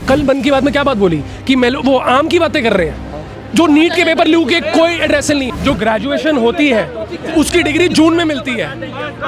कल मन की बात में क्या बात बोली कि वो आम की बातें कर रहे हैं। जो नीट के पेपर लीक के कोई एड्रेस नहीं, जो ग्रेजुएशन होती है उसकी डिग्री जून में मिलती है।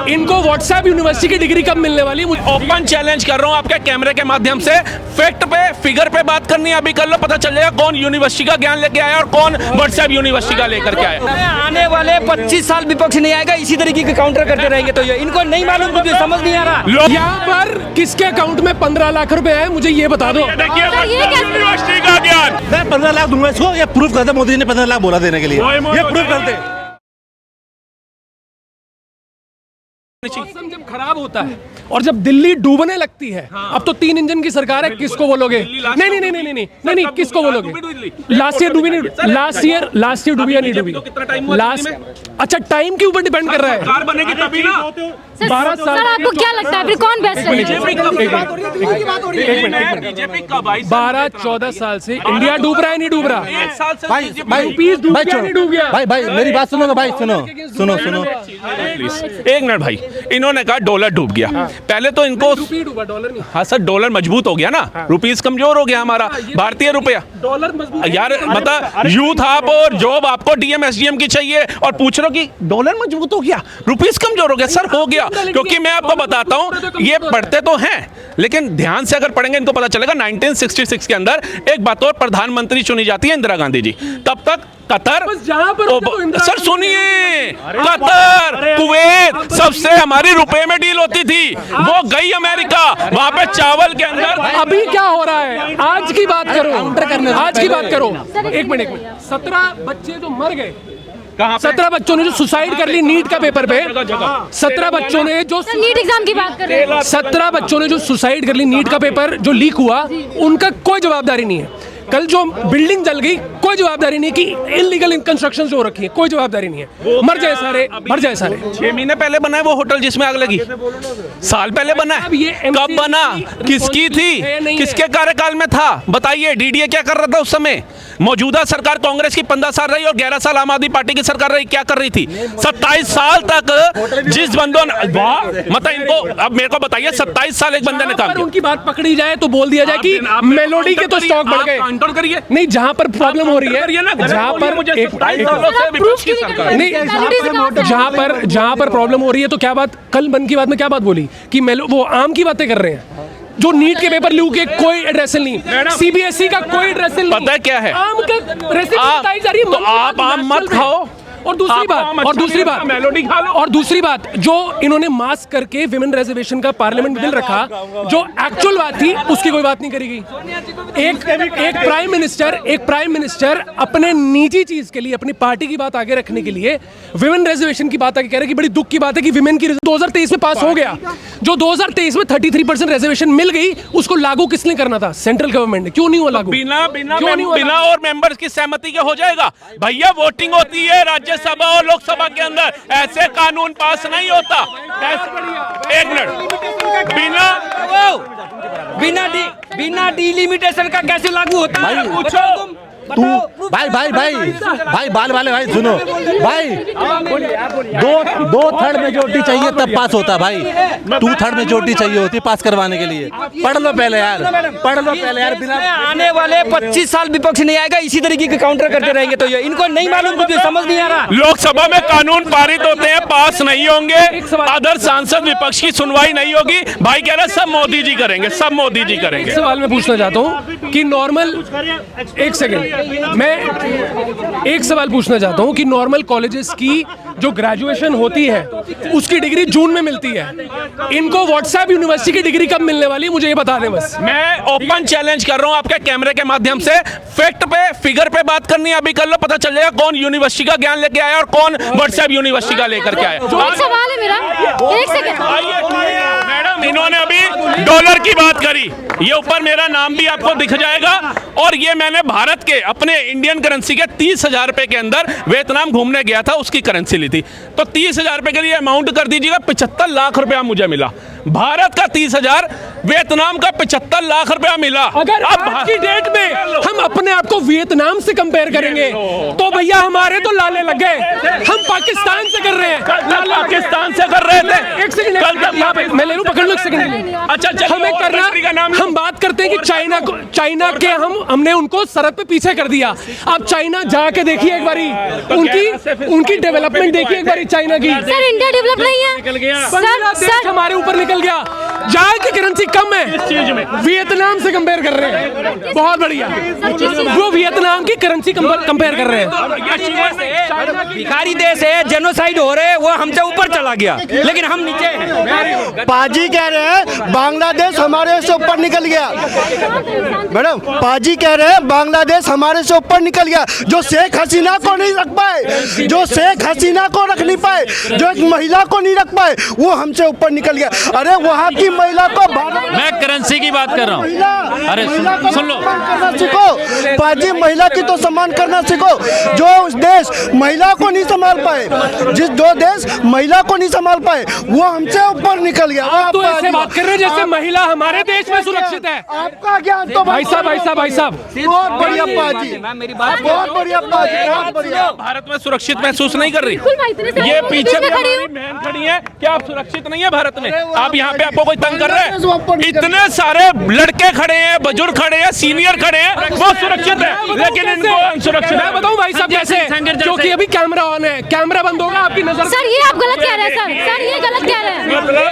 इनको व्हाट्सएप यूनिवर्सिटी की डिग्री कब मिलने वाली? ओपन चैलेंज कर रहा हूं आपके कैमरे के माध्यम से, फैक्ट पे फिगर पे बात करनी है, अभी कर लो, पता चल जाएगा कौन यूनिवर्सिटी का ज्ञान लेके आया और कौन व्हाट्सएप यूनिवर्सिटी का लेकर के आया। आने वाले 25 साल विपक्ष नहीं आएगा, इसी तरीके के काउंटर करते रहेंगे। तो ये इनको नहीं मालूम, मुझे समझ नहीं आ रहा। यहाँ पर किसके अकाउंट में 15 लाख रुपए है, मुझे ये बता दो। यूनिवर्सिटी का ज्ञान मैं 15 लाख दूंगा इसको, ये प्रूफ करते मोदी ने 15 लाख बोला देने के लिए, ये प्रूफ करते। मौसम जब खराब होता है और जब दिल्ली डूबने लगती है, अब तो 3 इंजन की सरकार है, किसको बोलोगे? नहीं, किसको बोलोगे? लास्ट ईयर डूबी नहीं, लास्ट ईयर डूबी या नहीं डूबी? लास्ट, अच्छा टाइम के ऊपर डिपेंड कर रहा है। बनेगी तभी ना। 12 साल। सर आपको क्या लगता है फिर कौन बेस्ट है? बीजेपी का 12-14 साल से इंडिया डूब रहा है, नहीं डूब रहा? भाई नहीं डूब गया। भाई मेरी बात सुनो, भाई सुनो। एक मिनट भाई, इन्होंने कहा डॉलर डूब गया। पहले तो इनको डूबा, डॉलर नहीं। हाँ सर, डॉलर मजबूत हो गया ना, रुपीस कमजोर हो गया हमारा भारतीय रुपया। डॉलर मजबूत यार बता, यूथ आप और जॉब आपको डीएम एसडीएम की चाहिए और पूछ रहे हो कि डॉलर मजबूत हो गया, रुपीस कमजोर हो गया। सर हो गया, क्योंकि मैं आपको बताता हूं, ये पढ़ते तो हैं लेकिन ध्यान से अगर पढ़ेंगे इनको पता चलेगा 1966 के अंदर एक बतौर प्रधानमंत्री चुनी जाती है इंदिरा गांधी जी। तब तक कतर, सर सुनिए, कतर, कुवैत सबसे हमारी रुपए में डील होती थी, वो गई अमेरिका, वहां पे चावल के अंदर। अभी क्या हो रहा है? आज की बात करो, आज की बात करो। एक मिनट, 17 बच्चे जो मर गए, 17 बच्चों ने जो सुसाइड कर ली नीट का पेपर पे, 17 बच्चों ने जो नीट एग्जाम की बात कर रहे हैं, 17 बच्चों ने जो सुसाइड कर ली नीट का पेपर जो लीक हुआ, उनका कोई जवाबदारी नहीं है। कल जो बिल्डिंग जल गई, कोई जवाबदारी नहीं कि इलीगल कंस्ट्रक्शन जो हो रखी है, कोई जवाबदारी नहीं है। मर जाए सारे। 6 महीने पहले बना है वो होटल जिसमें आग लगी, साल पहले बना है। कब बना, किसकी थी, किसके कार्यकाल में था, बताइए। डीडीए क्या कर रहा था उस समय? मौजूदा सरकार कांग्रेस की 15 साल रही और 11 साल आम आदमी पार्टी की सरकार रही, क्या कर रही थी? 27 साल तक जिस बंदों मतलब इनको, अब मेरे को बताइए, 27 साल एक बंदे ने काम किया। उनकी बात पकड़ी जाए तो बोल दिया जाए कि मेलोडी के तो स्टॉक बढ़ गए। करिए नहीं, जहां पर प्रॉब्लम हो रही है, जहां पर प्रॉब्लम हो रही है, तो क्या बात, कल मन की बात में क्या बात बोली कि वो आम की बातें कर रहे हैं। जो नीट के पेपर लीक के कोई एड्रेस नहीं, सीबीएसई का कोई एड्रेस नहीं, पता है क्या है? आम का रेसिपी बताई जा रही है। तो आप आम मत खाओ। और दूसरी बात, जो इन्होंने मास्क करके विमेन रिजर्वेशन का पार्लियामेंट बिल रखा, जो एक्चुअल बात थी उसकी कोई बात नहीं करी गई। एक प्राइम मिनिस्टर अपने निजी चीज के लिए, अपनी पार्टी की बात आगे रखने के लिए विमेन रिजर्वेशन की बात आगे कह रहे कि बड़ी दुख की बात है कि विमेन की 2023 में पास हो गया। जो 2023 में 33% रिजर्वेशन मिल गई, उसको लागू किसने करना था? सेंट्रल गवर्नमेंट ने। क्यों नहीं हुआ लागू? बिना और मेंबर्स की सहमति के हो जाएगा भैया? वोटिंग होती है राज्यसभा और लोकसभा के अंदर, ऐसे कानून पास नहीं होता। एक मिनट, बिना डिलिमिटेशन का कैसे लागू होता है? पूछो तू भाई बाल वाले भाई सुनो भाई, 2/3 मेजोरिटी चाहिए तब पास होता भाई। 2/3 मेजोरिटी चाहिए होती पास करवाने के लिए। पढ़ लो पहले यार, बिना आने वाले 25 साल विपक्ष नहीं आएगा, इसी तरीके के काउंटर करते रहेंगे। तो ये इनको नहीं मालूम, मुझे समझ नहीं आ रहा। लोकसभा में कानून पारित होते हैं, पास नहीं होंगे, अदर सांसद विपक्ष की सुनवाई नहीं होगी। भाई कह रहे सब मोदी जी करेंगे, सब मोदी जी करेंगे। एक सवाल मैं पूछना चाहता हूँ कि नॉर्मल, एक सेकंड, मैं एक सवाल पूछना चाहता हूं कि नॉर्मल कॉलेजेस की जो ग्रेजुएशन होती है उसकी डिग्री जून में मिलती है। इनको व्हाट्सएप यूनिवर्सिटी की डिग्री कब मिलने वाली है, मुझे ये बता दें बस। मैं ओपन चैलेंज कर रहा हूं आपके कैमरे के माध्यम से, फैक्ट पे फिगर पे बात करनी है, अभी कर लो, पता चल जाएगा कौन यूनिवर्सिटी का ज्ञान लेके आया और कौन व्हाट्सएप यूनिवर्सिटी का लेकर के आया। एक सवाल है मेरा, एक सेकंड। मैडम इन्होंने अभी डॉलर की बात करी, ये ऊपर मेरा नाम भी आपको दिख जाएगा, और ये मैंने भारत के अपने इंडियन करेंसी के 30,000 रुपए के अंदर वियतनाम घूमने गया था, उसकी करेंसी ली थी। तो 30,000 रुपए के लिए अमाउंट कर दीजिएगा, 75 लाख रुपया मुझे मिला। भारत का 30,000, वियतनाम का 75 लाख रुपया मिला। अगर अब आज की डेट में हम अपने आप को वियतनाम से कंपेयर करेंगे तो भैया हमारे तो लाले लग गए। हम पाकिस्तान से कर रहे हैं, पाकिस्तान से कर रहे थे। एक सेकंड यहाँ पे मैं ले लूं, पकड़ लो एक सेकंड। अच्छा, हमें करना, हम बात करते हैं कि चाइना के हमने उनको सरहद पे पीछे कर दिया। अब चाइना जाके देखिए एक बारी, उनकी डेवलपमेंट देखिए एक बारी चाइना की। सर इंडिया डेवलप नहीं है सर, हमारे ऊपर निकल गया। जहाँ की करेंसी कम है, वियतनाम से कंपेयर कर रहे हैं। बहुत बढ़िया, वो वियतनाम की करेंसी कंपेयर कर रहे हैं। भिखारी देश है, जेनोसाइड हो रहे हैं, वो हमसे ऊपर चला गया, लेकिन हम नीचे हैं। पाजी कह रहे हैं बांग्लादेश हमारे से ऊपर निकल गया। मैडम, पाजी कह रहे हैं बांग्लादेश हमारे से ऊपर निकल गया। जो शेख हसीना को नहीं रख पाए, जो शेख हसीना को रख नहीं पाए, जो एक महिला को नहीं रख पाए, वो हमसे ऊपर निकल गया। अरे वहाँ की महिला को मैं करेंसी की बात कर रहा हूँ। अरे सुन लो, करना सीखो पाजी, महिला की तो सम्मान करना सीखो। जो उस देश महिला को नहीं संभाल पाए, जो देश महिला को नहीं संभाल पाए, वो हमसे ऊपर निकल गया। आप तो ऐसे बात कर रहे हैं जैसे महिला हमारे देश में सुरक्षित है। आपका ज्ञान तो भाई साहब बहुत बढ़िया पाजी, बहुत बढ़िया पाजी, बहुत बढ़िया। भारत में सुरक्षित महसूस नहीं कर रही। ये ये पीछे भी हमारी बहन खड़ी है, क्या आप सुरक्षित नहीं है भारत में? आप यहाँ पे आपको कोई तंग कर रहे हैं? इतने सारे लड़के खड़े हैं, बुजुर्ग खड़े हैं, सीनियर खड़े हैं, वो सुरक्षित है, लेकिन इनको अनसुरक्षित है। मैं बताऊं भाई साहब कैसे, क्योंकि अभी कैमरा ऑन है, कैमरा बंद होगा आपकी नजर। सर ये आप गलत कह रहे हैं सर ये गलत कह रहे हैं,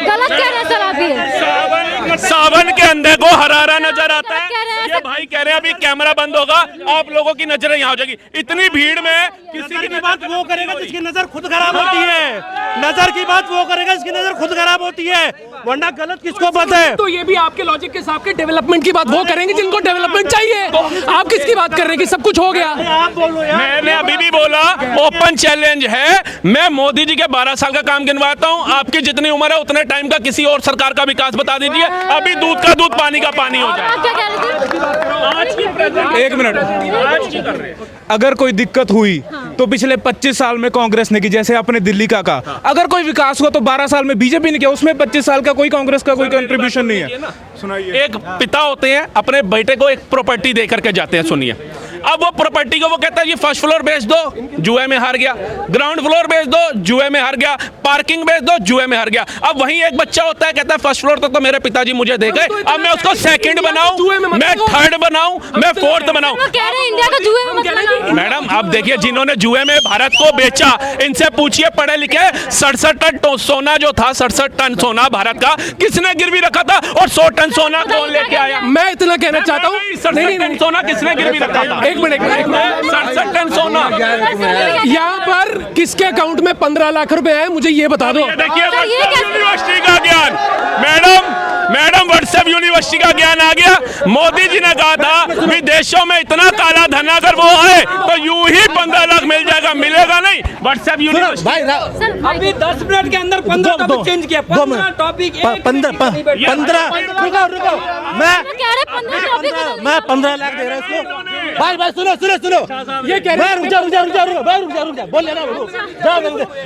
गलत कह रहे हैं सर आप ये। सावन के अंधे को हरारा नजर आता गलत कह रहे है। हैं ये भाई कह रहे हैं अभी कैमरा बंद होगा, आप लोगों की नजरें यहाँ हो जाएगी। इतनी भीड़ में किसी की बात वो करेगा जिसकी नजर खुद खराब होती है। नजर की बात वो करेगा जिसकी नजर खुद खराब होती है, वरना गलत किसको पता है? तो ये भी आपके लॉजिक के हिसाब के डेवलपमेंट की बात वो करेंगे जिनको डेवलपमेंट चाहिए। आप किसकी बात कर रहे हैं कि सब कुछ हो गया? आप बोलो यार। मैंने अभी भी बोला, ओपन चैलेंज है। मैं मोदी जी के 12 साल का काम गिनवाता हूँ, आपकी जितनी उम्र है उतने टाइम का किसी और सरकार का विकास बता दीजिए। अभी दूध का दूध, पानी का पानी हो जाए। आप क्या कह रहे थे? एक मिनट, अगर कोई दिक्कत हुई तो पिछले 25 साल में कांग्रेस ने की, जैसे आपने दिल्ली का कहा। अगर कोई विकास हुआ तो 12 साल में बीजेपी ने किया, उसमें 25 साल का कोई कांग्रेस का कोई कंट्रीब्यूशन नहीं है। सुनाइए। एक पिता होते हैं, अपने बेटे को एक प्रॉपर्टी दे करके जाते हैं, सुनिए। अब वो प्रॉपर्टी को वो कहता है ये फर्स्ट फ्लोर बेच दो, जुए में हार गया। ग्राउंड फ्लोर बेच दो, जुए में हार गया। पार्किंग बेच दो, जुए में हार गया। अब वहीं एक बच्चा होता है, कहता है फर्स्ट फ्लोर तक तो मेरे पिताजी मुझे दे गए, अब मैं उसको सेकंड बनाऊं, मैं थर्ड बनाऊं, मैं फोर्थ बनाऊं। वो कह रहे हैं इंडिया का जुए में मत लगाओ। मैडम अब देखिए, जिन्होंने जुए में भारत को बेचा, इनसे पूछिए, पढ़े लिखे। 67 टन सोना जो था, 67 टन सोना भारत का किसने गिरवी रखा था, और 100 टन सोना कौन लेके आया? मैं इतना कहना चाहता हूँ, 67 टन सोना किसने गिरवी रखा था? एक मिनट, 67 टन सोना यहाँ पर किसके अकाउंट में 15 लाख रुपए है, मुझे ये बता दो। देखिए यूनिवर्सिटी का ज्ञान, मैडम व्हाट्सएप यूनिवर्सिटी का ज्ञान आ गया। मोदी जी ने कहा था विदेशों में इतना काला धन अगर वो है तो यूं ही 15 लाख मिल जाएगा, मिलेगा नहीं। व्हाट्सएप यूनिवर्सिटी भाई अभी 10 मिनट के अंदर 15 टॉपिक चेंज किया। 15 टॉपिक, 15 रुको, मैं 15 लाख दे रहा हूँ इसको। भाई सुनो, ये कह रहे हैं, रुक जा, बोल लेना,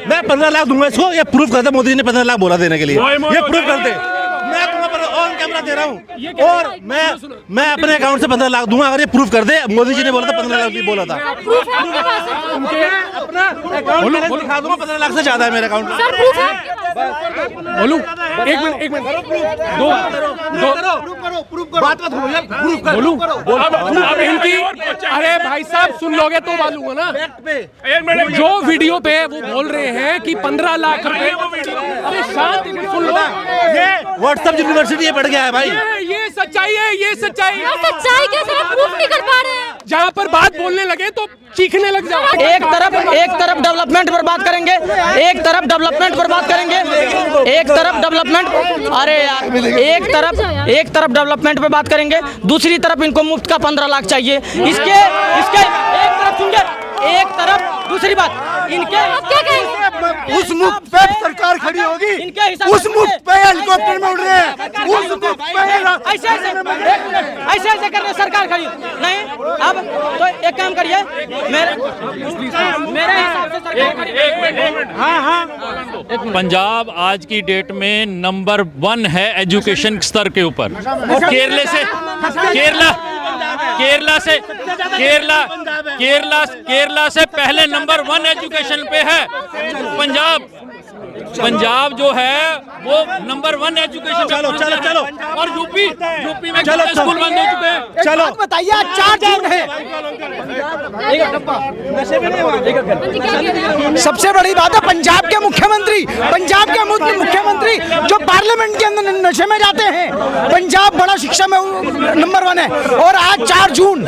मैं 15 लाख दूंगा इसको। ये प्रूफ कर दे, मोदी जी ने 15 लाख बोला देने के लिए, ये प्रूफ कर दे। मैं तुम्हें ऑन कैमरा दे रहा हूँ, और मैं अपने अकाउंट से 15 लाख दूंगा अगर ये प्रूफ कर दे। मोदी जी ने बोला था 15 लाख भी बोला था। प्रूफ है आपके पास? अपना अकाउंट दिखा दूंगा, 15 लाख से ज्यादा है मेरे अकाउंट में। सर प्रूफ है आपके पास? बोलूं? एक मिनट, बोलूं? अब इनकी, अरे भाई साहब सुन लोगे तो बालूंगा ना। जो वीडियो पे वो बोल रहे हैं कि 15 लाख रुपए, अरे शांति से सुन लो। ये व्हाट्सएप यूनिवर्सिटी पढ़ गया है भाई। ये सच्चाई है, ये सच्चाई है। सच्चाई क्या सर, प्रूफ नहीं कर पा रहे हैं। जहाँ पर बात बोलने लगे तो चीखने लग जाओ। एक तरफ डेवलपमेंट पर बात करेंगे, एक तरफ डेवलपमेंट पर बात करेंगे, एक तरफ डेवलपमेंट, अरे यार एक तरफ डेवलपमेंट पर बात करेंगे, दूसरी तरफ इनको मुफ्त का 15 लाख चाहिए। इसके एक तरफ सुनिए, एक तरफ दूसरी बात इनके आप क्या कहेंगे? उस मुख पे सरकार खड़ी होगी, इनके हिसाब उस से- मुख पे हेलीकॉप्टर में उड़ रहे हैं, उस मुख पे ऐसे ऐसे करने सरकार खड़ी नहीं। अब तो एक काम करिए, मेरे हिसाब से सरकार खड़ी। पंजाब आज की डेट में नंबर 1 है एजुकेशन स्तर के ऊपर। केरला से केरला से पहले नंबर 1 एजुकेशन पे है पंजाब जो है वो नंबर 1 एजुकेशन। चलो चलो चलो और यूपी में चलो, कितने स्कूल बंद हो चुके हैं? चलो बताइए, आज 4 जून है। सबसे बड़ी बात है पंजाब के मुख्यमंत्री जो पार्लियामेंट के अंदर नशे में जाते हैं। पंजाब बड़ा शिक्षा में नंबर 1 है और आज 4 जून